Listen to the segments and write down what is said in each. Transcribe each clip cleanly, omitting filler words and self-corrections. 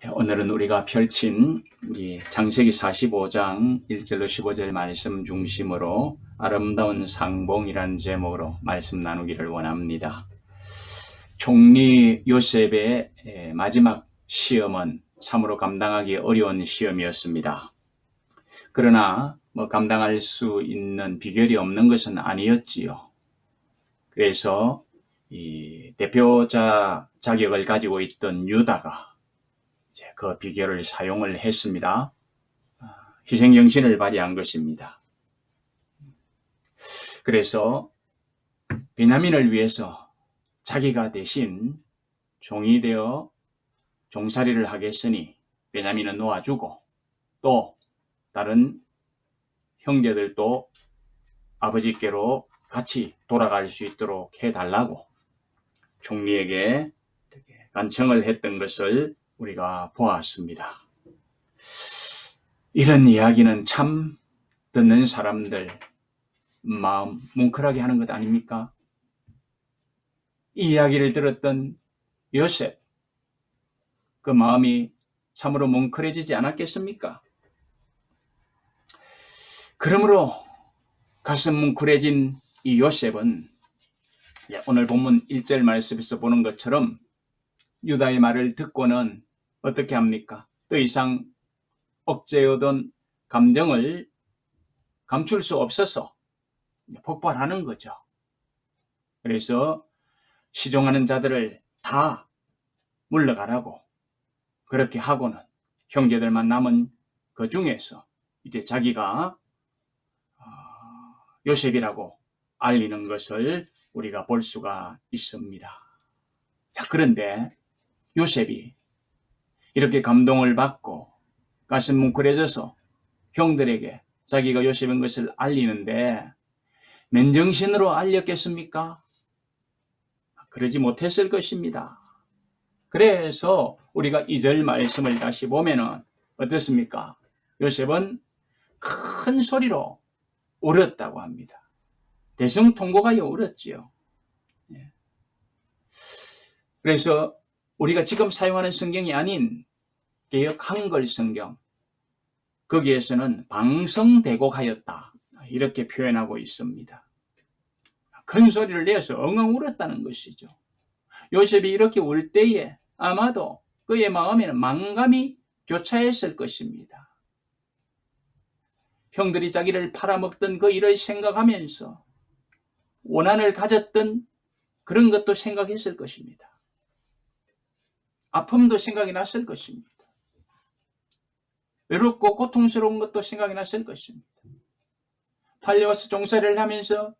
오늘은 우리가 펼친 우리 창세기 45장 1절로 15절 말씀 중심으로 아름다운 상봉이라는 제목으로 말씀 나누기를 원합니다. 총리 요셉의 마지막 시험은 참으로 감당하기 어려운 시험이었습니다. 그러나 감당할 수 있는 비결이 없는 것은 아니었지요. 그래서 이 대표자 자격을 가지고 있던 유다가 이제 그 비결을 사용을 했습니다. 희생정신을 발휘한 것입니다. 그래서 베냐민을 위해서 자기가 대신 종이 되어 종살이를 하겠으니 베냐민은 놓아주고 또 다른 형제들도 아버지께로 같이 돌아갈 수 있도록 해달라고 총리에게 간청을 했던 것을 우리가 보았습니다. 이런 이야기는 참 듣는 사람들 마음 뭉클하게 하는 것 아닙니까? 이 이야기를 들었던 요셉, 그 마음이 참으로 뭉클해지지 않았겠습니까? 그러므로 가슴 뭉클해진 이 요셉은 오늘 본문 1절 말씀에서 보는 것처럼 유다의 말을 듣고는 어떻게 합니까? 더 이상 억제해오던 감정을 감출 수 없어서 폭발하는 거죠. 그래서 시종하는 자들을 다 물러가라고 그렇게 하고는 형제들만 남은 그 중에서 이제 자기가 요셉이라고 알리는 것을 우리가 볼 수가 있습니다. 자, 그런데 요셉이 이렇게 감동을 받고 가슴 뭉클해져서 형들에게 자기가 요셉인 것을 알리는데 맨정신으로 알렸겠습니까? 그러지 못했을 것입니다. 그래서 우리가 2절 말씀을 다시 보면은 어떻습니까? 요셉은 큰 소리로 울었다고 합니다. 대성통곡하여 울었지요. 그래서 우리가 지금 사용하는 성경이 아닌 개역 한글 성경, 거기에서는 방성대곡하였다 이렇게 표현하고 있습니다. 큰 소리를 내어서 엉엉 울었다는 것이죠. 요셉이 이렇게 울 때에 아마도 그의 마음에는 망감이 교차했을 것입니다. 형들이 자기를 팔아먹던 그 일을 생각하면서 원한을 가졌던 그런 것도 생각했을 것입니다. 아픔도 생각이 났을 것입니다. 외롭고 고통스러운 것도 생각이 났을 것입니다. 팔려와서 종살이를 하면서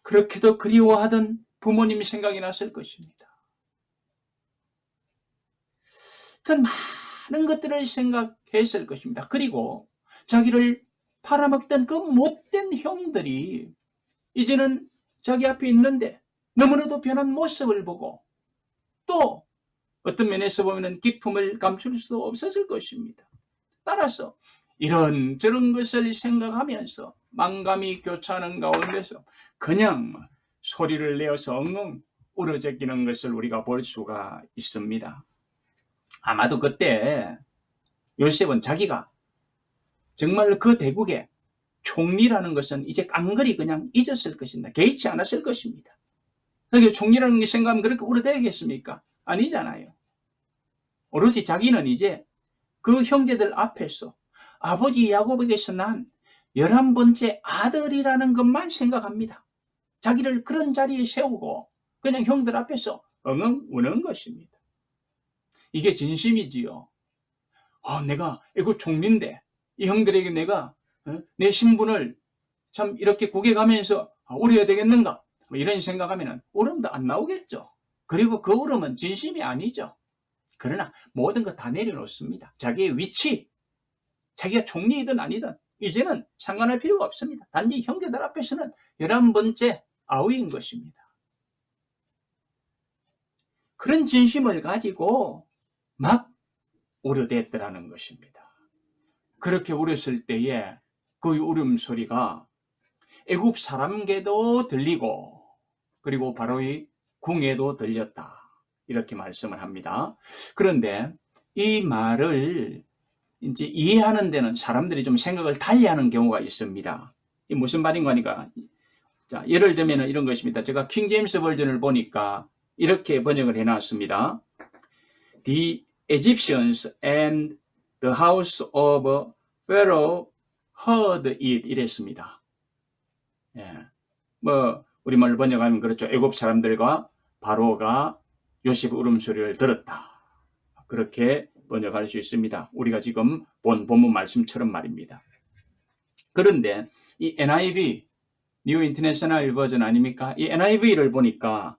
그렇게도 그리워하던 부모님이 생각이 났을 것입니다. 더 많은 것들을 생각했을 것입니다. 그리고 자기를 팔아먹던 그 못된 형들이 이제는 자기 앞에 있는데 너무나도 변한 모습을 보고 또 어떤 면에서 보면 기쁨을 감출 수도 없었을 것입니다. 따라서 이런저런 것을 생각하면서 망감이 교차하는 가운데서 그냥 소리를 내어서 엉엉 울어제끼는 것을 우리가 볼 수가 있습니다. 아마도 그때 요셉은 자기가 정말 그 대국의 총리라는 것은 이제 깡그리 그냥 잊었을 것입니다. 개의치 않았을 것입니다. 그게 총리라는 게 생각하면 그렇게 울어대겠습니까? 아니잖아요. 오로지 자기는 이제 그 형제들 앞에서 아버지 야곱에게서 난 11번째 아들이라는 것만 생각합니다. 자기를 그런 자리에 세우고 그냥 형들 앞에서 엉엉 우는 것입니다. 이게 진심이지요. 내가 애국 총리인데 이 형들에게 내가 내 신분을 참 이렇게 구겨가면서 울어야 되겠는가? 이런 생각하면 울음도 안 나오겠죠. 그리고 그 울음은 진심이 아니죠. 그러나 모든 거 다 내려놓습니다. 자기의 위치, 자기가 총리이든 아니든 이제는 상관할 필요가 없습니다. 단지 형제들 앞에서는 11번째 아우인 것입니다. 그런 진심을 가지고 막 울어댔더라는 것입니다. 그렇게 울었을 때에 그 울음소리가 애굽 사람에게도 들리고 그리고 바로의 궁에도 들렸다. 이렇게 말씀을 합니다. 그런데 이 말을 이제 이해하는 데는 사람들이 좀 생각을 달리하는 경우가 있습니다. 이 무슨 말인가 하니까, 자, 예를 들면 이런 것입니다. 제가 킹 제임스 버전을 보니까 이렇게 번역을 해놨습니다. The Egyptians and the house of Pharaoh heard it 이랬습니다. 예. 뭐 우리말로 번역하면 그렇죠. 애굽 사람들과 바로가 요셉의 울음소리를 들었다. 그렇게 번역할 수 있습니다. 우리가 지금 본 본문 말씀처럼 말입니다. 그런데 이 NIV, New International Version 아닙니까? 이 NIV를 보니까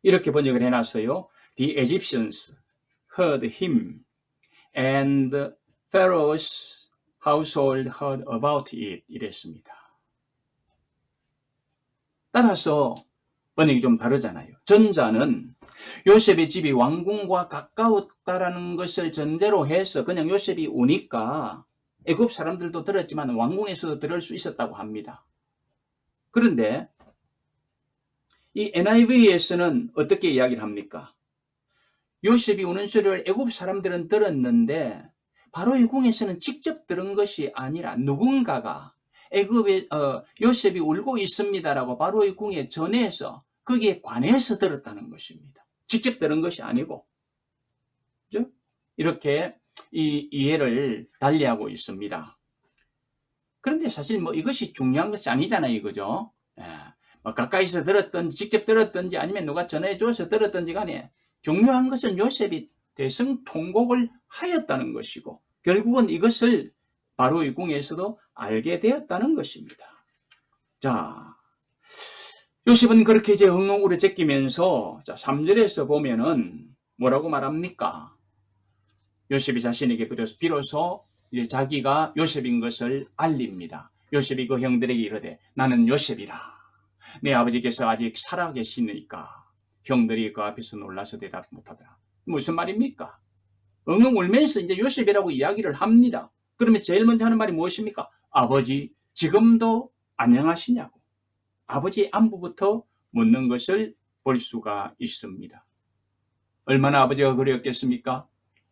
이렇게 번역을 해놨어요. The Egyptians heard him and Pharaoh's household heard about it 이랬습니다. 따라서 번역이 좀 다르잖아요. 전자는 요셉의 집이 왕궁과 가까웠다라는 것을 전제로 해서 그냥 요셉이 오니까 애굽 사람들도 들었지만 왕궁에서도 들을 수 있었다고 합니다. 그런데 이 NIV에서는 어떻게 이야기를 합니까? 요셉이 우는 소리를 애굽 사람들은 들었는데 바로의 궁에서는 직접 들은 것이 아니라 누군가가 애굽에 요셉이 울고 있습니다라고 바로의 궁에 전해서 거기에 관해서 들었다는 것입니다. 직접 들은 것이 아니고, 그죠? 이렇게 이 이해를 달리하고 있습니다. 그런데 사실 뭐 이것이 중요한 것이 아니잖아요, 이거죠. 예. 뭐 가까이서 들었든지 직접 들었든지 아니면 누가 전해줘서 들었든지 간에 중요한 것은 요셉이 대성통곡을 하였다는 것이고 결국은 이것을 바로의 궁에서도 알게 되었다는 것입니다. 자, 요셉은 그렇게 이제 엉엉 울어제끼면서 3절에서 보면은 뭐라고 말합니까? 요셉이 자신에게 비로소 이제 자기가 요셉인 것을 알립니다. 요셉이 그 형들에게 이르되 나는 요셉이라. 내 아버지께서 아직 살아계시니까. 형들이 그 앞에서 놀라서 대답 못하더라. 무슨 말입니까? 엉엉 울면서 이제 요셉이라고 이야기를 합니다. 그러면 제일 먼저 하는 말이 무엇입니까? 아버지, 지금도 안녕하시냐고. 아버지의 안부부터 묻는 것을 볼 수가 있습니다. 얼마나 아버지가 그리웠겠습니까?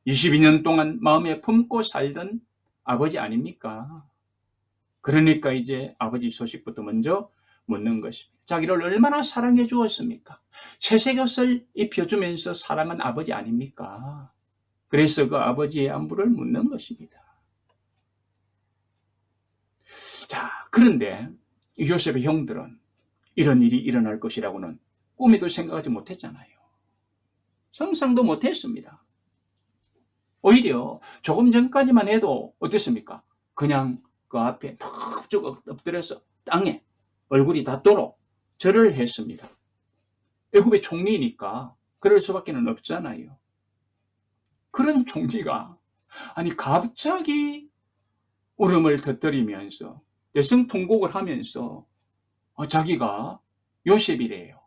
22년 동안 마음에 품고 살던 아버지 아닙니까? 그러니까 이제 아버지 소식부터 먼저 묻는 것입니다. 자기를 얼마나 사랑해 주었습니까? 채색옷을 입혀주면서 사랑한 아버지 아닙니까? 그래서 그 아버지의 안부를 묻는 것입니다. 자, 그런데 요셉의 형들은 이런 일이 일어날 것이라고는 꿈에도 생각하지 못했잖아요. 상상도 못했습니다. 오히려 조금 전까지만 해도 어땠습니까? 그냥 그 앞에 턱 엎드려서 땅에 얼굴이 닿도록 절을 했습니다. 애굽의 총리니까 그럴 수밖에 없잖아요. 그런 총리가 아니 갑자기 울음을 터뜨리면서 대성통곡을 하면서 자기가 요셉이래요.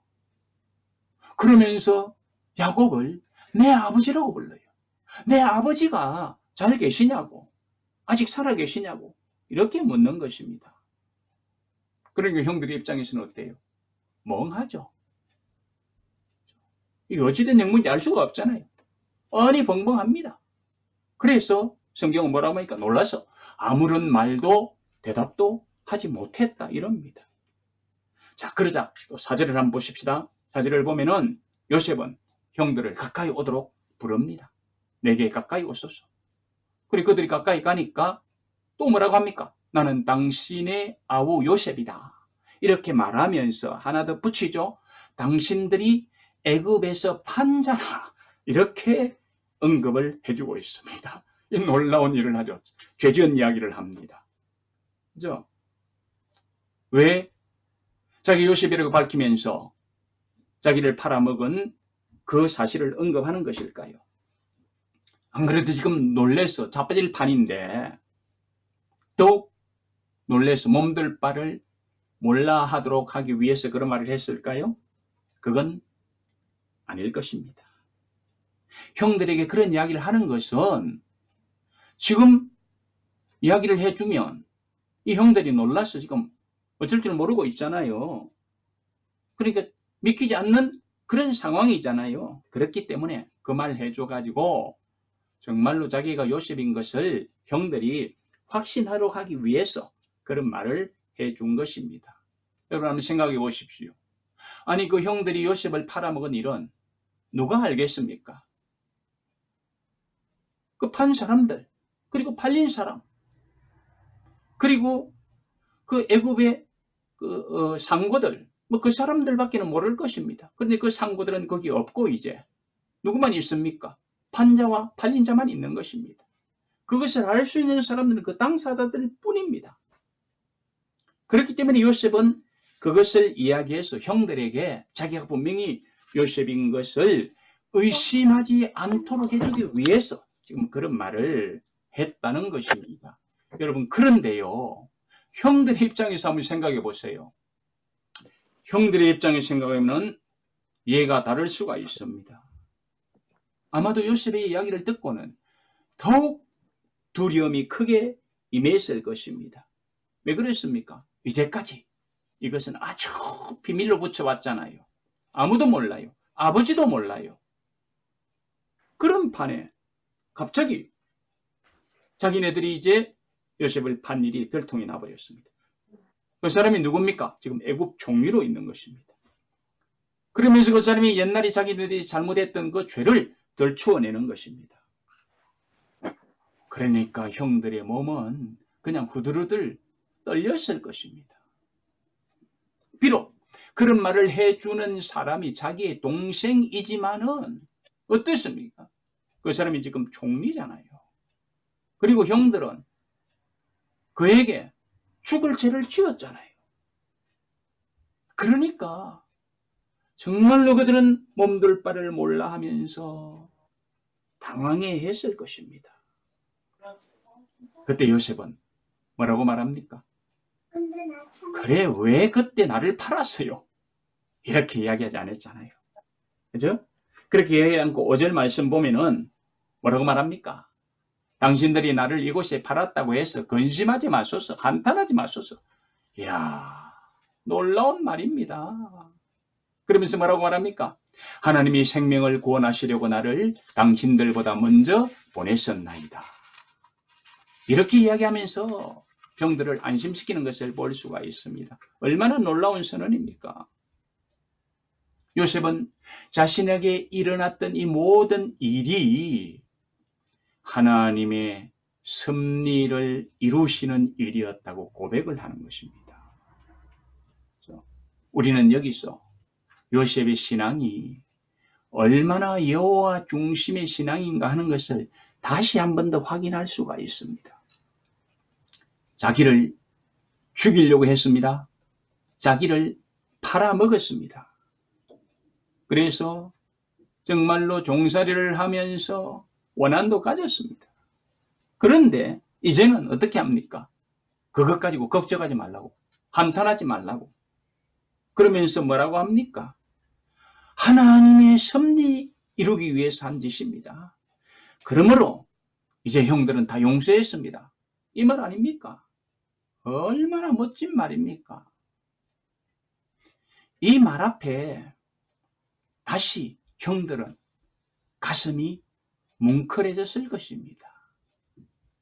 그러면서 야곱을 내 아버지라고 불러요. 내 아버지가 잘 계시냐고, 아직 살아 계시냐고 이렇게 묻는 것입니다. 그러니까 형들의 입장에서는 어때요? 멍하죠. 이게 어찌된 영문인지 알 수가 없잖아요. 아니 벙벙합니다. 그래서 성경은 뭐라고 하니까 놀라서 아무런 말도 대답도 하지 못했다 이럽니다. 자, 그러자 또 4절을 한번 보십시다. 4절을 보면은 요셉은 형들을 가까이 오도록 부릅니다. 내게 가까이 오소서. 그리고 그들이 가까이 가니까 또 뭐라고 합니까? 나는 당신의 아우 요셉이다. 이렇게 말하면서 하나 더 붙이죠. 당신들이 애굽에서 판자라. 이렇게 언급을 해주고 있습니다. 이 놀라운 일을 하죠. 죄지은 이야기를 합니다. 그죠? 왜 자기 요셉이라고 밝히면서 자기를 팔아먹은 그 사실을 언급하는 것일까요? 안 그래도 지금 놀래서 자빠질 판인데 더욱 놀래서 몸들 바를 몰라 하도록 하기 위해서 그런 말을 했을까요? 그건 아닐 것입니다. 형들에게 그런 이야기를 하는 것은 지금 이야기를 해주면 이 형들이 놀라서 지금 어쩔 줄 모르고 있잖아요. 그러니까 믿기지 않는 그런 상황이잖아요. 그렇기 때문에 그 말 해줘가지고 정말로 자기가 요셉인 것을 형들이 확신하도록 하기 위해서 그런 말을 해준 것입니다. 여러분 한번 생각해 보십시오. 아니 그 형들이 요셉을 팔아먹은 일은 누가 알겠습니까? 그 판 사람들, 그리고 팔린 사람, 그리고 그 애굽의 그 상고들, 뭐 그 사람들밖에는 모를 것입니다. 그런데 그 상고들은 거기 없고 이제 누구만 있습니까? 판자와 팔린 자만 있는 것입니다. 그것을 알 수 있는 사람들은 그 당사자들 뿐입니다. 그렇기 때문에 요셉은 그것을 이야기해서 형들에게 자기가 분명히 요셉인 것을 의심하지 않도록 해주기 위해서 지금 그런 말을 했다는 것입니다. 여러분, 그런데요, 형들의 입장에서 한번 생각해 보세요. 형들의 입장에서 생각하면 예가 다를 수가 있습니다. 아마도 요셉의 이야기를 듣고는 더욱 두려움이 크게 임했을 것입니다. 왜 그랬습니까? 이제까지 이것은 아주 비밀로 붙여왔잖아요. 아무도 몰라요. 아버지도 몰라요. 그런 판에 갑자기 자기네들이 이제 요셉을 판 일이 들통이 나버렸습니다. 그 사람이 누굽니까? 지금 애굽 총리로 있는 것입니다. 그러면서 그 사람이 옛날에 자기들이 잘못했던 그 죄를 덜추어내는 것입니다. 그러니까 형들의 몸은 그냥 후들후들 떨렸을 것입니다. 비록 그런 말을 해주는 사람이 자기의 동생이지만은 어떻습니까? 그 사람이 지금 총리잖아요. 그리고 형들은 그에게 죽을 죄를 지었잖아요. 그러니까 정말로 그들은 몸둘 바를 몰라 하면서 당황해 했을 것입니다. 그때 요셉은 뭐라고 말합니까? 그래, 왜 그때 나를 팔았어요? 이렇게 이야기하지 않았잖아요. 그죠? 그렇게 이야기 않고 5절 말씀 보면은 뭐라고 말합니까? 당신들이 나를 이곳에 팔았다고 해서 근심하지 마소서, 한탄하지 마소서. 이야, 놀라운 말입니다. 그러면서 뭐라고 말합니까? 하나님이 생명을 구원하시려고 나를 당신들보다 먼저 보냈었나이다. 이렇게 이야기하면서 병들을 안심시키는 것을 볼 수가 있습니다. 얼마나 놀라운 선언입니까? 요셉은 자신에게 일어났던 이 모든 일이 하나님의 섭리를 이루시는 일이었다고 고백을 하는 것입니다. 우리는 여기서 요셉의 신앙이 얼마나 여호와 중심의 신앙인가 하는 것을 다시 한 번 더 확인할 수가 있습니다. 자기를 죽이려고 했습니다. 자기를 팔아먹었습니다. 그래서 정말로 종살이를 하면서 원한도 가졌습니다. 그런데 이제는 어떻게 합니까? 그것 가지고 걱정하지 말라고, 한탄하지 말라고. 그러면서 뭐라고 합니까? 하나님의 섭리 이루기 위해서 한 짓입니다. 그러므로 이제 형들은 다 용서했습니다. 이 말 아닙니까? 얼마나 멋진 말입니까? 이 말 앞에 다시 형들은 가슴이 뭉클해졌을 것입니다.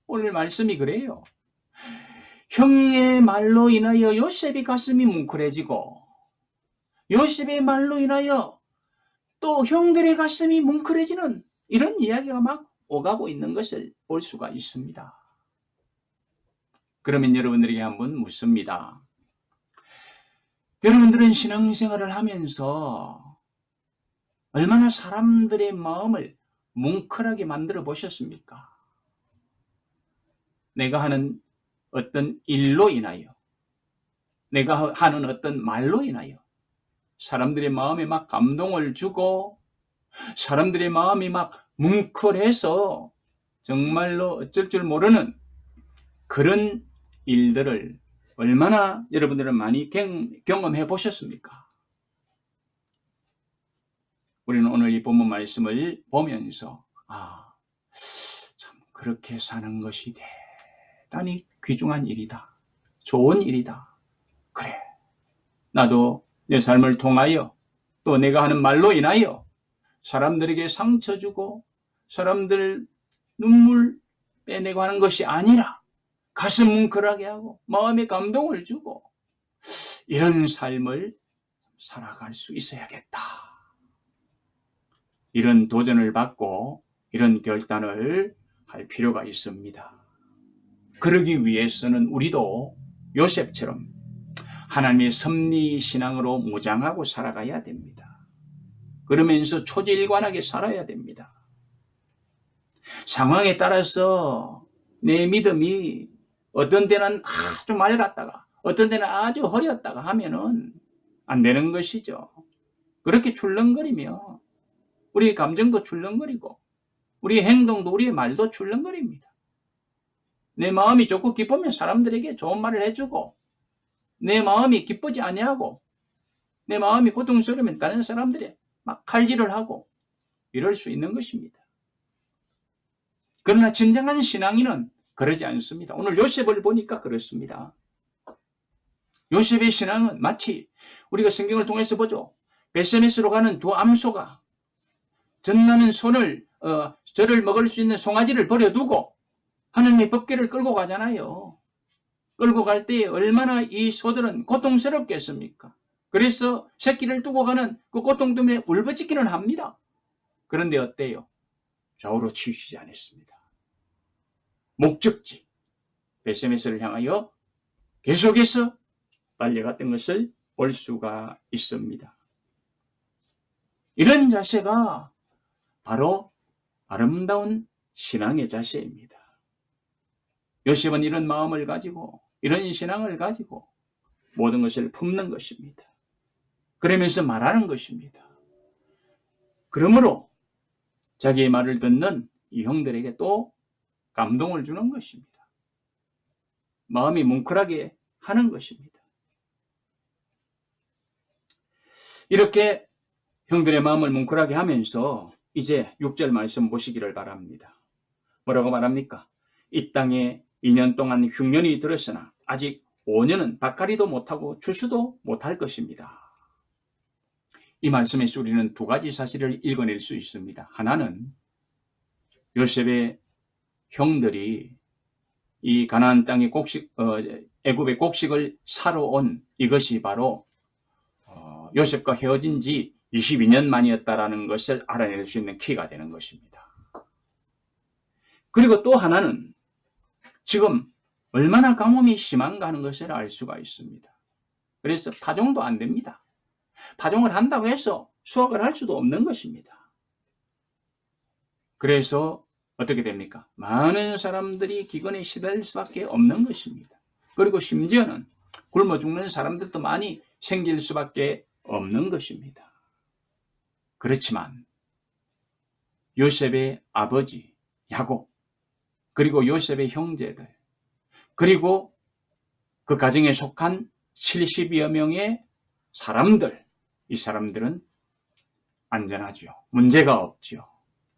오늘 말씀이 그래요. 형의 말로 인하여 요셉이 가슴이 뭉클해지고 요셉의 말로 인하여 또 형들의 가슴이 뭉클해지는 이런 이야기가 막 오가고 있는 것을 볼 수가 있습니다. 그러면 여러분들에게 한번 묻습니다. 여러분들은 신앙생활을 하면서 얼마나 사람들의 마음을 뭉클하게 만들어 보셨습니까? 내가 하는 어떤 일로 인하여, 내가 하는 어떤 말로 인하여 사람들의 마음에 막 감동을 주고 사람들의 마음이 막 뭉클해서 정말로 어쩔 줄 모르는 그런 일들을 얼마나 여러분들은 많이 경험해 보셨습니까? 우리는 오늘 이 본문 말씀을 보면서 참 그렇게 사는 것이 대단히 귀중한 일이다. 좋은 일이다. 그래, 나도 내 삶을 통하여 또 내가 하는 말로 인하여 사람들에게 상처 주고 사람들 눈물 빼내고 하는 것이 아니라 가슴 뭉클하게 하고 마음에 감동을 주고 이런 삶을 살아갈 수 있어야겠다. 이런 도전을 받고 이런 결단을 할 필요가 있습니다. 그러기 위해서는 우리도 요셉처럼 하나님의 섭리신앙으로 무장하고 살아가야 됩니다. 그러면서 초지일관하게 살아야 됩니다. 상황에 따라서 내 믿음이 어떤 때는 아주 맑았다가 어떤 때는 아주 흐렸다가 하면은 안 되는 것이죠. 그렇게 출렁거리며 우리의 감정도 출렁거리고 우리의 행동도 우리의 말도 출렁거립니다. 내 마음이 좋고 기쁘면 사람들에게 좋은 말을 해주고 내 마음이 기쁘지 아니하고 내 마음이 고통스러우면 다른 사람들이 막 칼질을 하고 이럴 수 있는 것입니다. 그러나 진정한 신앙인은 그러지 않습니다. 오늘 요셉을 보니까 그렇습니다. 요셉의 신앙은 마치 우리가 성경을 통해서 보죠. 베세메스로 가는 두 암소가 전나는 저를 먹을 수 있는 송아지를 버려두고 하나님의 법궤를 끌고 가잖아요. 끌고 갈 때 얼마나 이 소들은 고통스럽겠습니까? 그래서 새끼를 두고 가는 그 고통 때문에 울부짖기는 합니다. 그런데 어때요? 좌우로 치우치지 않았습니다. 목적지 베세메스를 향하여 계속해서 달려갔던 것을 볼 수가 있습니다. 이런 자세가 바로 아름다운 신앙의 자세입니다. 요셉은 이런 마음을 가지고 이런 신앙을 가지고 모든 것을 품는 것입니다. 그러면서 말하는 것입니다. 그러므로 자기의 말을 듣는 이 형들에게 또 감동을 주는 것입니다. 마음이 뭉클하게 하는 것입니다. 이렇게 형들의 마음을 뭉클하게 하면서 이제 6절 말씀 보시기를 바랍니다. 뭐라고 말합니까? 이 땅에 2년 동안 흉년이 들었으나 아직 5년은 밭갈이도 못하고 추수도 못할 것입니다. 이 말씀에서 우리는 두 가지 사실을 읽어낼 수 있습니다. 하나는 요셉의 형들이 이 가나안 땅의 애굽의 곡식을 사러 온 이것이 바로 요셉과 헤어진 지 22년 만이었다라는 것을 알아낼 수 있는 키가 되는 것입니다. 그리고 또 하나는 지금 얼마나 가뭄이 심한가 하는 것을 알 수가 있습니다. 그래서 파종도 안 됩니다. 파종을 한다고 해서 수확을 할 수도 없는 것입니다. 그래서 어떻게 됩니까? 많은 사람들이 기근에 시달릴 수밖에 없는 것입니다. 그리고 심지어는 굶어 죽는 사람들도 많이 생길 수밖에 없는 것입니다. 그렇지만 요셉의 아버지 야곱, 그리고 요셉의 형제들, 그리고 그 가정에 속한 70여 명의 사람들, 이 사람들은 안전하죠. 문제가 없죠.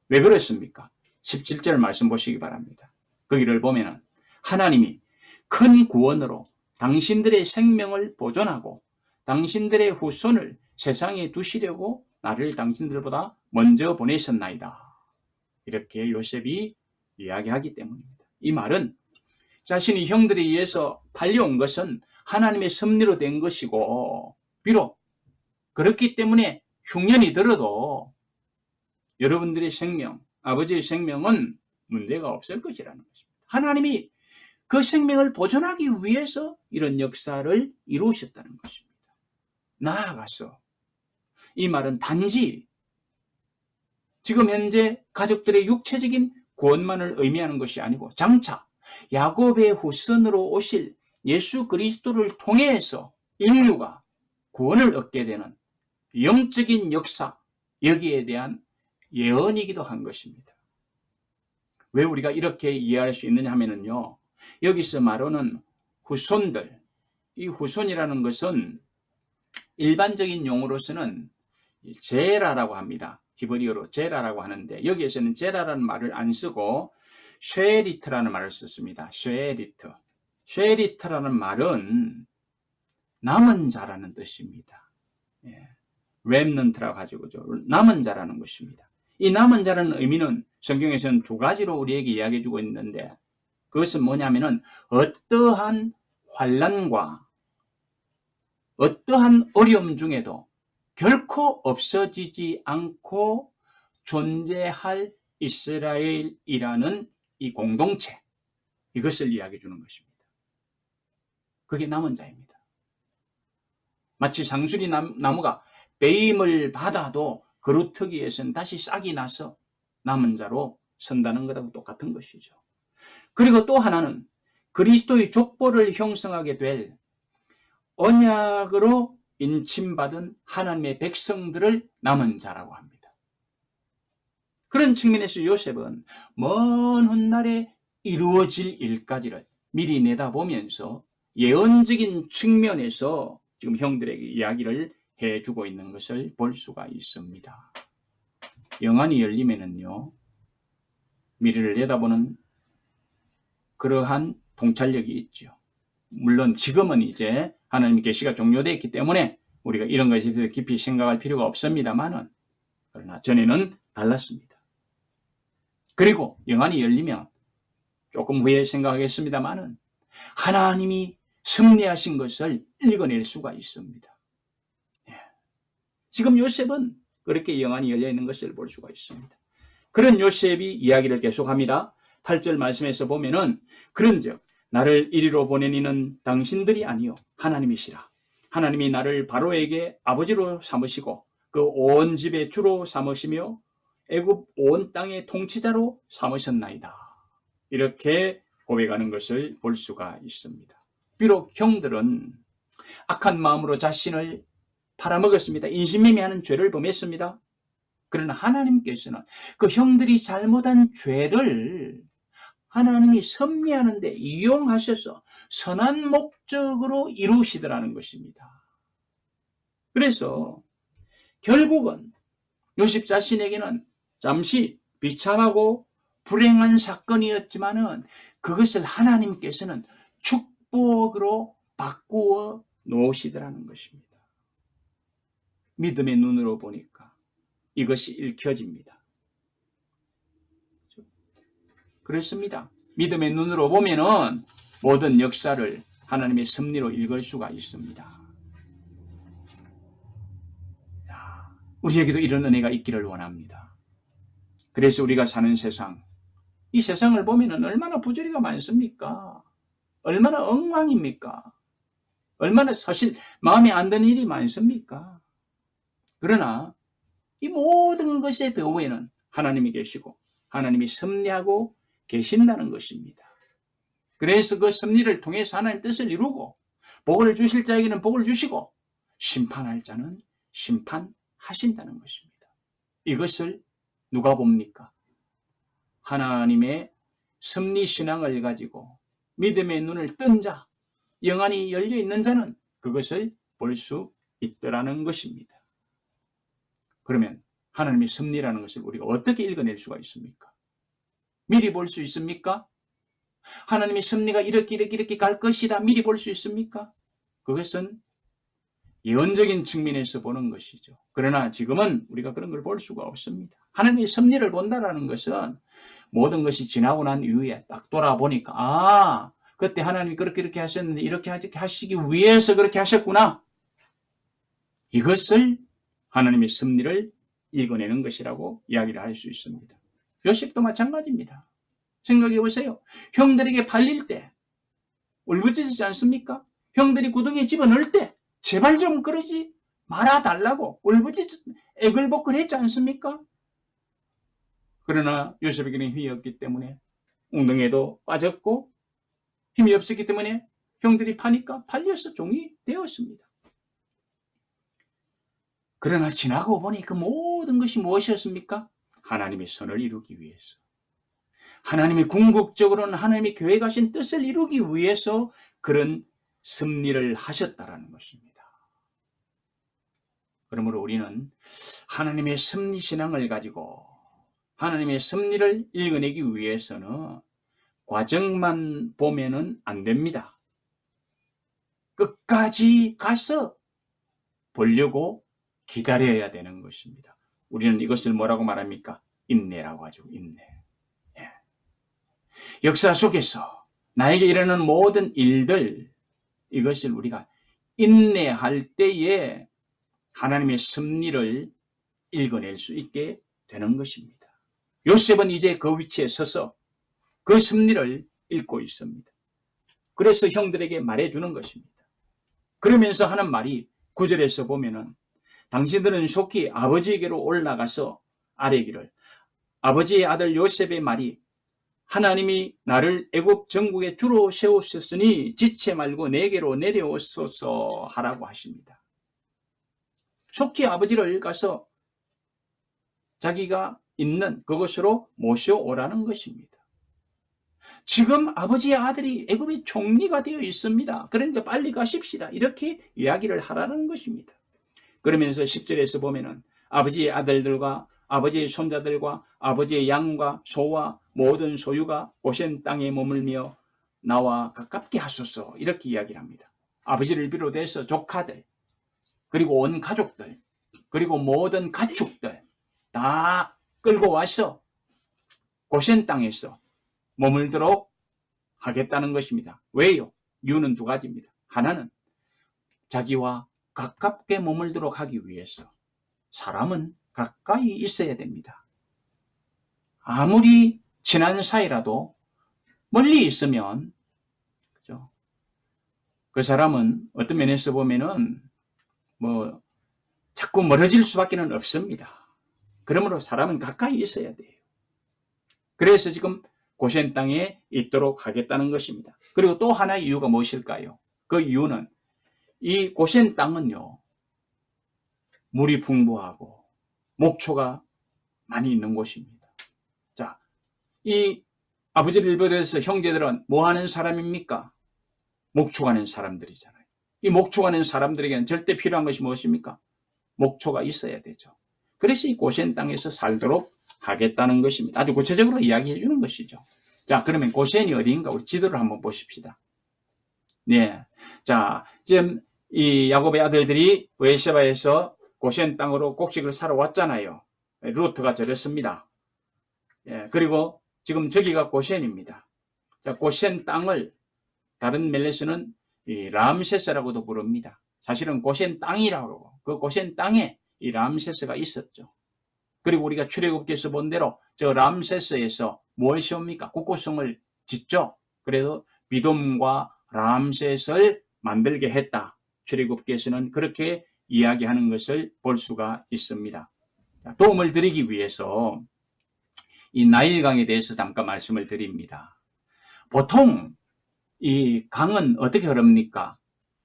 왜 그랬습니까? 17절 말씀 보시기 바랍니다. 거기를 보면은 하나님이 큰 구원으로 당신들의 생명을 보존하고 당신들의 후손을 세상에 두시려고 나를 당신들보다 먼저 보내셨나이다. 이렇게 요셉이 이야기하기 때문입니다. 이 말은 자신이 형들에 의해서 팔려온 것은 하나님의 섭리로 된 것이고 비록 그렇기 때문에 흉년이 들어도 여러분들의 생명, 아버지의 생명은 문제가 없을 것이라는 것입니다. 하나님이 그 생명을 보존하기 위해서 이런 역사를 이루셨다는 것입니다. 나아가서 이 말은 단지 지금 현재 가족들의 육체적인 구원만을 의미하는 것이 아니고 장차 야곱의 후손으로 오실 예수 그리스도를 통해서 인류가 구원을 얻게 되는 영적인 역사, 여기에 대한 예언이기도 한 것입니다. 왜 우리가 이렇게 이해할 수 있느냐 하면요, 여기서 말하는 후손들, 이 후손이라는 것은 일반적인 용어로서는 제라라고 합니다. 히브리어로 제라라고 하는데 여기에서는 제라라는 말을 안 쓰고 쉐리트라는 말을 썼습니다. 쉐리트라는 말은 남은 자라는 뜻입니다. 렘넌트라고 하죠. 남은 자라는 것입니다. 이 남은 자라는 의미는 성경에서는 두 가지로 우리에게 이야기해 주고 있는데, 그것은 뭐냐면은 어떠한 환난과 어떠한 어려움 중에도 결코 없어지지 않고 존재할 이스라엘이라는 이 공동체, 이것을 이야기해 주는 것입니다. 그게 남은 자입니다. 마치 상수리 나무가 배임을 받아도 그루터기에서는 다시 싹이 나서 남은 자로 선다는 것하고 똑같은 것이죠. 그리고 또 하나는 그리스도의 족보를 형성하게 될 언약으로 인침받은 하나님의 백성들을 남은 자라고 합니다. 그런 측면에서 요셉은 먼 훗날에 이루어질 일까지를 미리 내다보면서 예언적인 측면에서 지금 형들에게 이야기를 해주고 있는 것을 볼 수가 있습니다. 영안이 열리면은요, 미래를 내다보는 그러한 통찰력이 있죠. 물론 지금은 이제 하나님의 계시가 종료되어 있기 때문에 우리가 이런 것에 대해서 깊이 생각할 필요가 없습니다만은, 그러나 전에는 달랐습니다. 그리고 영안이 열리면 조금 후에 생각하겠습니다만은 하나님이 승리하신 것을 읽어낼 수가 있습니다. 지금 요셉은 그렇게 영안이 열려 있는 것을 볼 수가 있습니다. 그런 요셉이 이야기를 계속합니다. 8절 말씀에서 보면은, 그런즉 나를 이리로 보낸 이는 당신들이 아니요 하나님이시라. 하나님이 나를 바로에게 아버지로 삼으시고 그 온 집의 주로 삼으시며 애굽 온 땅의 통치자로 삼으셨나이다. 이렇게 고백하는 것을 볼 수가 있습니다. 비록 형들은 악한 마음으로 자신을 팔아먹었습니다. 인신매매하는 죄를 범했습니다. 그러나 하나님께서는 그 형들이 잘못한 죄를 하나님이 섭리하는 데 이용하셔서 선한 목적으로 이루시더라는 것입니다. 그래서 결국은 요셉 자신에게는 잠시 비참하고 불행한 사건이었지만은 그것을 하나님께서는 축복으로 바꾸어 놓으시더라는 것입니다. 믿음의 눈으로 보니까 이것이 읽혀집니다. 그렇습니다. 믿음의 눈으로 보면은 모든 역사를 하나님의 섭리로 읽을 수가 있습니다. 우리에게도 이런 은혜가 있기를 원합니다. 그래서 우리가 사는 세상, 이 세상을 보면은 얼마나 부조리가 많습니까? 얼마나 엉망입니까? 얼마나 사실 마음에 안 드는 일이 많습니까? 그러나 이 모든 것의 배후에는 하나님이 계시고 하나님이 섭리하고 계신다는 것입니다. 그래서 그 섭리를 통해서 하나님 뜻을 이루고 복을 주실 자에게는 복을 주시고 심판할 자는 심판하신다는 것입니다. 이것을 누가 봅니까? 하나님의 섭리신앙을 가지고 믿음의 눈을 뜬 자, 영안이 열려있는 자는 그것을 볼 수 있더라는 것입니다. 그러면 하나님의 섭리라는 것을 우리가 어떻게 읽어낼 수가 있습니까? 미리 볼 수 있습니까? 하나님의 섭리가 이렇게 갈 것이다 미리 볼 수 있습니까? 그것은 예언적인 측면에서 보는 것이죠. 그러나 지금은 우리가 그런 걸 볼 수가 없습니다. 하나님의 섭리를 본다라는 것은 모든 것이 지나고 난 이후에 딱 돌아보니까 그때 하나님이 그렇게 하셨는데 이렇게 하시기 위해서 그렇게 하셨구나. 이것을 하나님의 섭리를 읽어내는 것이라고 이야기를 할 수 있습니다. 요셉도 마찬가지입니다. 생각해 보세요. 형들에게 팔릴 때 울부짖지 않습니까? 형들이 구덩이에 집어넣을 때 제발 좀 그러지 말아달라고 애글복글 했지 않습니까? 그러나 요셉에게는 힘이 없기 때문에 웅덩이에도 빠졌고 힘이 없었기 때문에 형들이 파니까 팔려서 종이 되었습니다. 그러나 지나고 보니 그 모든 것이 무엇이었습니까? 하나님의 선을 이루기 위해서. 하나님의 궁극적으로는 하나님의 계획하신 뜻을 이루기 위해서 그런 섭리를 하셨다라는 것입니다. 그러므로 우리는 하나님의 섭리 신앙을 가지고 하나님의 섭리를 읽어내기 위해서는 과정만 보면은 안 됩니다. 끝까지 가서 보려고 기다려야 되는 것입니다. 우리는 이것을 뭐라고 말합니까? 인내라고 하죠. 인내. 예. 역사 속에서 나에게 일어나는 모든 일들, 이것을 우리가 인내할 때에 하나님의 섭리를 읽어낼 수 있게 되는 것입니다. 요셉은 이제 그 위치에 서서 그 섭리를 읽고 있습니다. 그래서 형들에게 말해주는 것입니다. 그러면서 하는 말이 9절에서 보면은 당신들은 속히 아버지에게로 올라가서 아뢰기를, 아버지의 아들 요셉의 말이 하나님이 나를 애굽 전국에 주로 세우셨으니 지체 말고 내게로 내려오소서 하라고 하십니다. 속히 아버지를 가서 자기가 있는 그곳으로 모셔오라는 것입니다. 지금 아버지의 아들이 애굽의 총리가 되어 있습니다. 그러니까 빨리 가십시다. 이렇게 이야기를 하라는 것입니다. 그러면서 10절에서 보면은 아버지의 아들들과 아버지의 손자들과 아버지의 양과 소와 모든 소유가 고센 땅에 머물며 나와 가깝게 하소서, 이렇게 이야기를 합니다. 아버지를 비롯해서 조카들, 그리고 온 가족들, 그리고 모든 가축들 다 끌고 와서 고센 땅에서 머물도록 하겠다는 것입니다. 왜요? 이유는 두 가지입니다. 하나는 자기와 가깝게 머물도록 하기 위해서. 사람은 가까이 있어야 됩니다. 아무리 친한 사이라도 멀리 있으면, 그죠? 그 사람은 어떤 면에서 보면은 자꾸 멀어질 수밖에 없습니다. 그러므로 사람은 가까이 있어야 돼요. 그래서 지금 고센 땅에 있도록 하겠다는 것입니다. 그리고 또 하나의 이유가 무엇일까요? 그 이유는 이 고센 땅은요, 물이 풍부하고 목초가 많이 있는 곳입니다. 자, 이 아버지를 비롯해서 형제들은 뭐 하는 사람입니까? 목초가는 사람들이잖아요. 이 목초가는 사람들에게는 절대 필요한 것이 무엇입니까? 목초가 있어야 되죠. 그래서 이 고센 땅에서 살도록 하겠다는 것입니다. 아주 구체적으로 이야기해 주는 것이죠. 자, 그러면 고센이 어디인가 우리 지도를 한번 보십시다. 네. 자, 지금 이 야곱의 아들들이 베르세바에서 고센 땅으로 곡식을 사러 왔잖아요. 루트가 저랬습니다. 예, 그리고 지금 저기가 고센입니다. 자, 고센 땅을 다른 멜레스는 이 람세스라고도 부릅니다. 사실은 고센 땅이라고, 그 고센 땅에 이 람세스가 있었죠. 그리고 우리가 출애굽기에서 본 대로 저 람세스에서 무엇이 옵니까? 국고성을 짓죠. 그래서 비돔과 람셋을 만들게 했다. 출애굽기에서는 그렇게 이야기하는 것을 볼 수가 있습니다. 도움을 드리기 위해서 이 나일강에 대해서 잠깐 말씀을 드립니다. 보통 이 강은 어떻게 흐릅니까?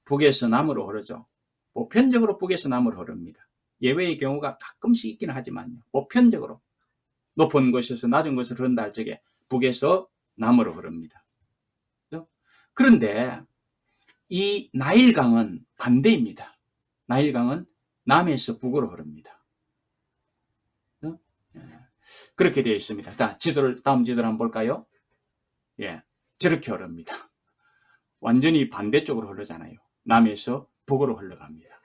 북에서 남으로 흐르죠. 보편적으로 북에서 남으로 흐릅니다. 예외의 경우가 가끔씩 있긴 하지만요. 보편적으로 높은 곳에서 낮은 곳으로 흐른다 할 적에 북에서 남으로 흐릅니다. 그런데 이 나일강은 반대입니다. 나일강은 남에서 북으로 흐릅니다. 그렇게 되어 있습니다. 자, 다음 지도를 한번 볼까요? 예, 저렇게 흐릅니다. 완전히 반대쪽으로 흐르잖아요. 남에서 북으로 흘러갑니다.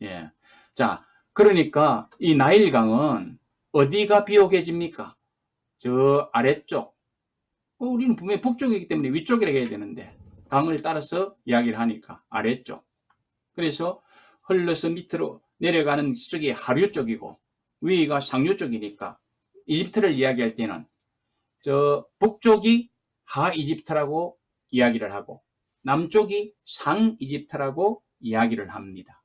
예. 자, 그러니까 이 나일강은 어디가 비옥해집니까? 저 아래쪽. 우리는 분명히 북쪽이기 때문에 위쪽이라고 해야 되는데 강을 따라서 이야기를 하니까 아래쪽. 그래서 흘러서 밑으로 내려가는 쪽이 하류 쪽이고 위가 상류 쪽이니까 이집트를 이야기할 때는 저 북쪽이 하 이집트라고 이야기를 하고 남쪽이 상 이집트라고 이야기를 합니다.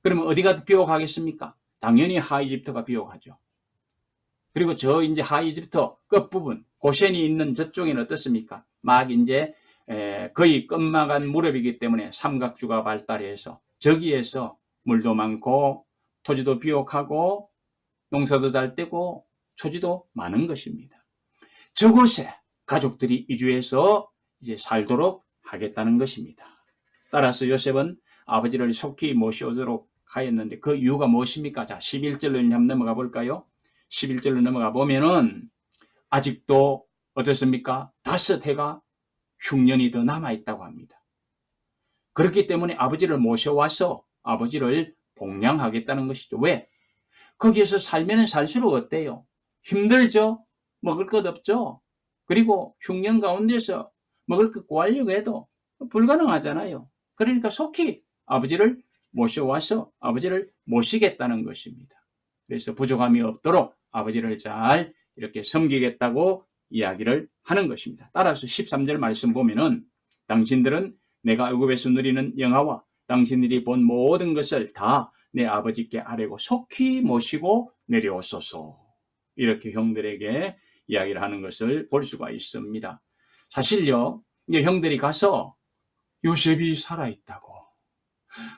그러면 어디가 비옥하겠습니까? 당연히 하 이집트가 비옥하죠. 그리고 저 이제 하 이집트 끝부분 고센이 있는 저쪽에는 어떻습니까? 막 이제 거의 끝마간 무렵이기 때문에 삼각주가 발달해서 저기에서 물도 많고 토지도 비옥하고 농사도 잘 되고 초지도 많은 것입니다. 저곳에 가족들이 이주해서 이제 살도록 하겠다는 것입니다. 따라서 요셉은 아버지를 속히 모셔오도록 하였는데 그 이유가 무엇입니까? 자, 11절로 한번 넘어가 볼까요? 11절로 넘어가 보면은 아직도 어떻습니까? 5해가 흉년이 더 남아있다고 합니다. 그렇기 때문에 아버지를 모셔와서 아버지를 봉양하겠다는 것이죠. 왜? 거기에서 살면 살수록 어때요? 힘들죠? 먹을 것 없죠? 그리고 흉년 가운데서 먹을 것 구하려고 해도 불가능하잖아요. 그러니까 속히 아버지를 모셔와서 아버지를 모시겠다는 것입니다. 그래서 부족함이 없도록 아버지를 잘 이렇게 섬기겠다고 이야기를 하는 것입니다. 따라서 13절 말씀 보면은 당신들은 내가 애굽에서 누리는 영화와 당신들이 본 모든 것을 다 내 아버지께 아뢰고 속히 모시고 내려오소서. 이렇게 형들에게 이야기를 하는 것을 볼 수가 있습니다. 사실요, 이제 형들이 가서 요셉이 살아있다고,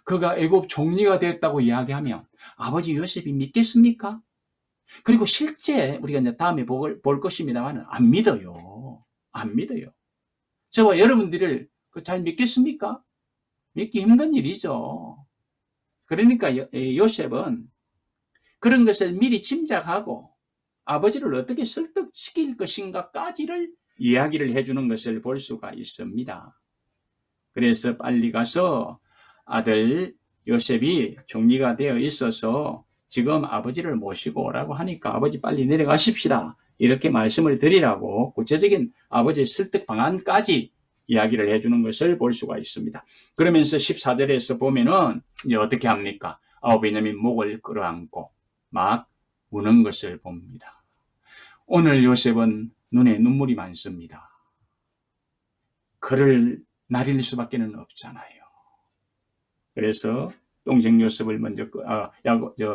그가 애굽 총리가 됐다고 이야기하면 아버지 요셉이 믿겠습니까? 그리고 실제 우리가 이제 다음에 볼 것입니다만 안 믿어요. 안 믿어요. 저와 여러분들을 잘 믿겠습니까? 믿기 힘든 일이죠. 그러니까 요셉은 그런 것을 미리 짐작하고 아버지를 어떻게 설득시킬 것인가까지를 이야기를 해주는 것을 볼 수가 있습니다. 그래서 빨리 가서 아들 요셉이 총리가 되어 있어서 지금 아버지를 모시고 오라고 하니까 아버지 빨리 내려가십시다. 이렇게 말씀을 드리라고 구체적인 아버지의 설득 방안까지 이야기를 해주는 것을 볼 수가 있습니다. 그러면서 14절에서 보면은 이제 어떻게 합니까? 베냐민 목을 끌어안고 막 우는 것을 봅니다. 오늘 요셉은 눈에 눈물이 많습니다. 그를 나릴 수밖에 없잖아요. 그래서 동생 요셉을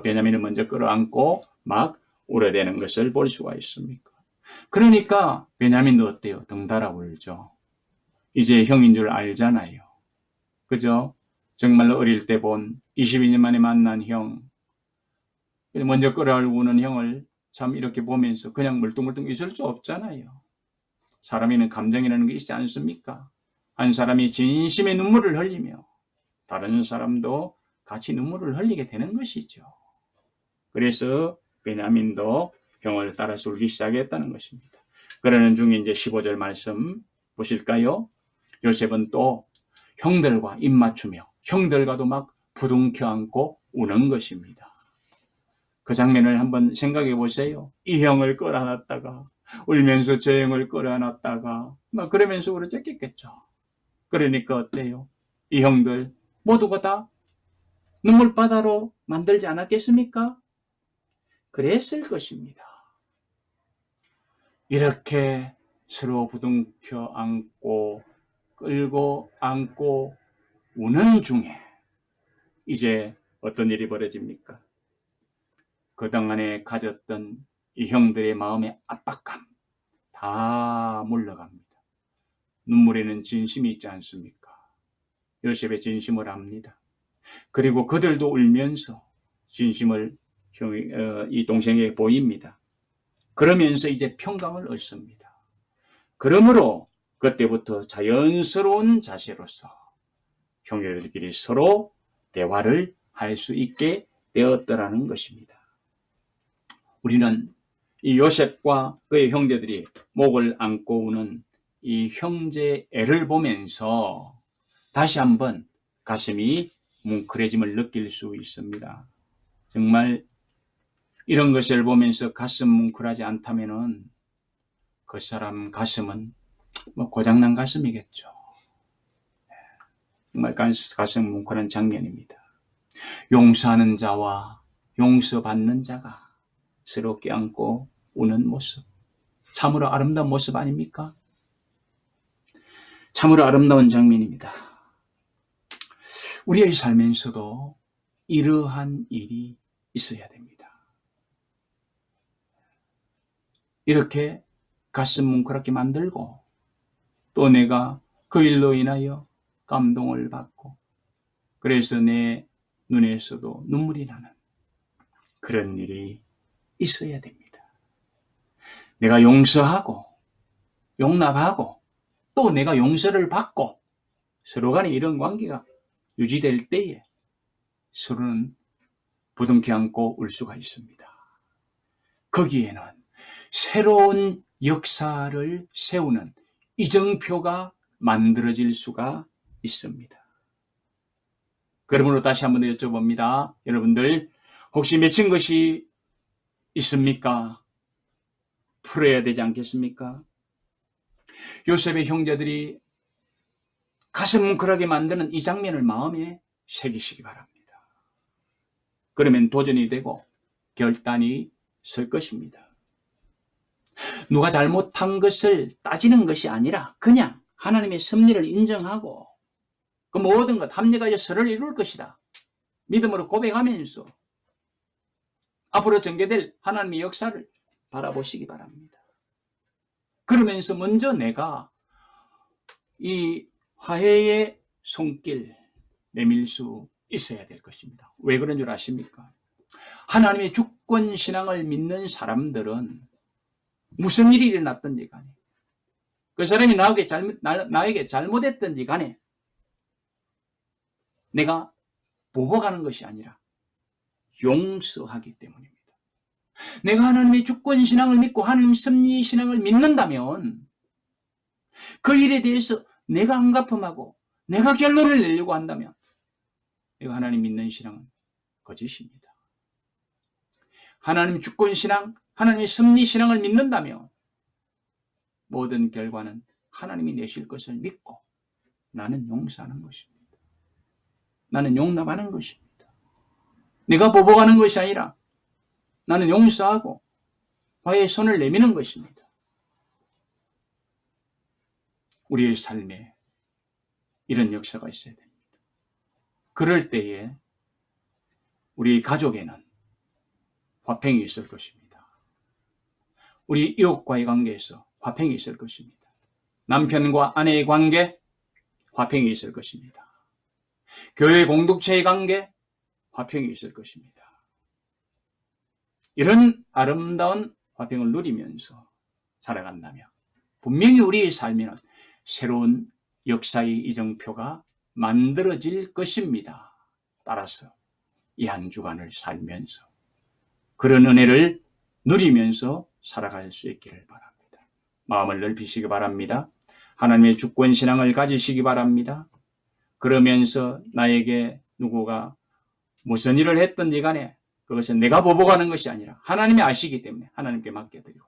베냐민을 먼저 끌어안고 막 울어대는 것을 볼 수가 있습니다. 그러니까 베냐민도 어때요? 덩달아 울죠. 이제 형인 줄 알잖아요. 그죠? 정말로 어릴 때 본 22년 만에 만난 형, 먼저 끌어안고는 형을 참 이렇게 보면서 그냥 멀뚱멀뚱 있을 수 없잖아요. 사람에는 감정이라는 게 있지 않습니까? 한 사람이 진심의 눈물을 흘리며 다른 사람도 같이 눈물을 흘리게 되는 것이죠. 그래서 베냐민도 형을 따라서 울기 시작했다는 것입니다. 그러는 중에 이제 15절 말씀 보실까요? 요셉은 또 형들과 입맞추며 형들과도 막 부둥켜 안고 우는 것입니다. 그 장면을 한번 생각해 보세요. 이 형을 끌어안았다가 울면서 저 형을 끌어안았다가 막 그러면서 울어댔겠죠. 그러니까 어때요? 이 형들 모두가 다 눈물바다로 만들지 않았겠습니까? 그랬을 것입니다. 이렇게 서로 부둥켜 안고 끌고 안고 우는 중에 이제 어떤 일이 벌어집니까? 그동 안에 가졌던 이 형들의 마음의 압박감 다 물러갑니다. 눈물에는 진심이 있지 않습니까? 요셉의 진심을 압니다. 그리고 그들도 울면서 진심을 이 동생에게 보입니다. 그러면서 이제 평강을 얻습니다. 그러므로 그때부터 자연스러운 자세로서 형제들끼리 서로 대화를 할 수 있게 되었더라는 것입니다. 우리는 이 요셉과 그의 형제들이 목을 안고 우는 이 형제의 애를 보면서 다시 한번 가슴이 뭉클해짐을 느낄 수 있습니다. 정말 이런 것을 보면서 가슴 뭉클하지 않다면은 그 사람 가슴은 고장난 가슴이겠죠. 정말 가슴 뭉클한 장면입니다. 용서하는 자와 용서받는 자가 서로 껴안고 우는 모습. 참으로 아름다운 모습 아닙니까? 참으로 아름다운 장면입니다. 우리의 삶에서도 이러한 일이 있어야 됩니다. 이렇게 가슴 뭉클하게 만들고 또 내가 그 일로 인하여 감동을 받고 그래서 내 눈에서도 눈물이 나는 그런 일이 있어야 됩니다. 내가 용서하고 용납하고 또 내가 용서를 받고 서로 간에 이런 관계가 유지될 때에 서로는 부둥켜 안고 울 수가 있습니다. 거기에는 새로운 역사를 세우는 이정표가 만들어질 수가 있습니다. 그러므로 다시 한번 더 여쭤봅니다. 여러분들 혹시 맺힌 것이 있습니까? 풀어야 되지 않겠습니까? 요셉의 형제들이 가슴 뭉클하게 만드는 이 장면을 마음에 새기시기 바랍니다. 그러면 도전이 되고 결단이 설 것입니다. 누가 잘못한 것을 따지는 것이 아니라 그냥 하나님의 섭리를 인정하고 그 모든 것 합력하여 서로를 이룰 것이다. 믿음으로 고백하면서 앞으로 전개될 하나님의 역사를 바라보시기 바랍니다. 그러면서 먼저 내가 이 화해의 손길 내밀 수 있어야 될 것입니다. 왜 그런 줄 아십니까? 하나님의 주권 신앙을 믿는 사람들은 무슨 일이 일어났든지 간에 그 사람이 나에게 잘못했든지 간에 내가 보복하는 것이 아니라 용서하기 때문입니다. 내가 하나님의 주권 신앙을 믿고 하나님 섭리 신앙을 믿는다면 그 일에 대해서 내가 한가품하고 내가 결론을 내려고 한다면 이거 하나님 믿는 신앙은 거짓입니다. 하나님 주권 신앙, 하나님의 섭리 신앙을 믿는다면 모든 결과는 하나님이 내실 것을 믿고 나는 용서하는 것입니다. 나는 용납하는 것입니다. 내가 보복하는 것이 아니라 나는 용서하고 화해의 손을 내미는 것입니다. 우리의 삶에 이런 역사가 있어야 됩니다. 그럴 때에 우리 가족에는 화평이 있을 것입니다. 우리 이웃과의 관계에서 화평이 있을 것입니다. 남편과 아내의 관계, 화평이 있을 것입니다. 교회 공동체의 관계, 화평이 있을 것입니다. 이런 아름다운 화평을 누리면서 살아간다면 분명히 우리의 삶에는 새로운 역사의 이정표가 만들어질 것입니다. 따라서 이 한 주간을 살면서 그런 은혜를 누리면서 살아갈 수 있기를 바랍니다. 마음을 넓히시기 바랍니다. 하나님의 주권 신앙을 가지시기 바랍니다. 그러면서 나에게 누구가 무슨 일을 했든지 간에 그것은 내가 보복하는 것이 아니라 하나님이 아시기 때문에 하나님께 맡겨드리고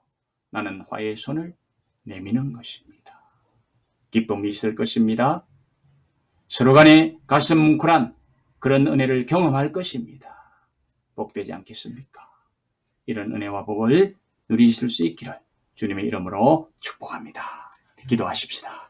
나는 화해의 손을 내미는 것입니다. 기쁨이 있을 것입니다. 서로 간에 가슴 뭉클한 그런 은혜를 경험할 것입니다. 복되지 않겠습니까? 이런 은혜와 복을 누리실 수 있기를 주님의 이름으로 축복합니다. 기도하십시다.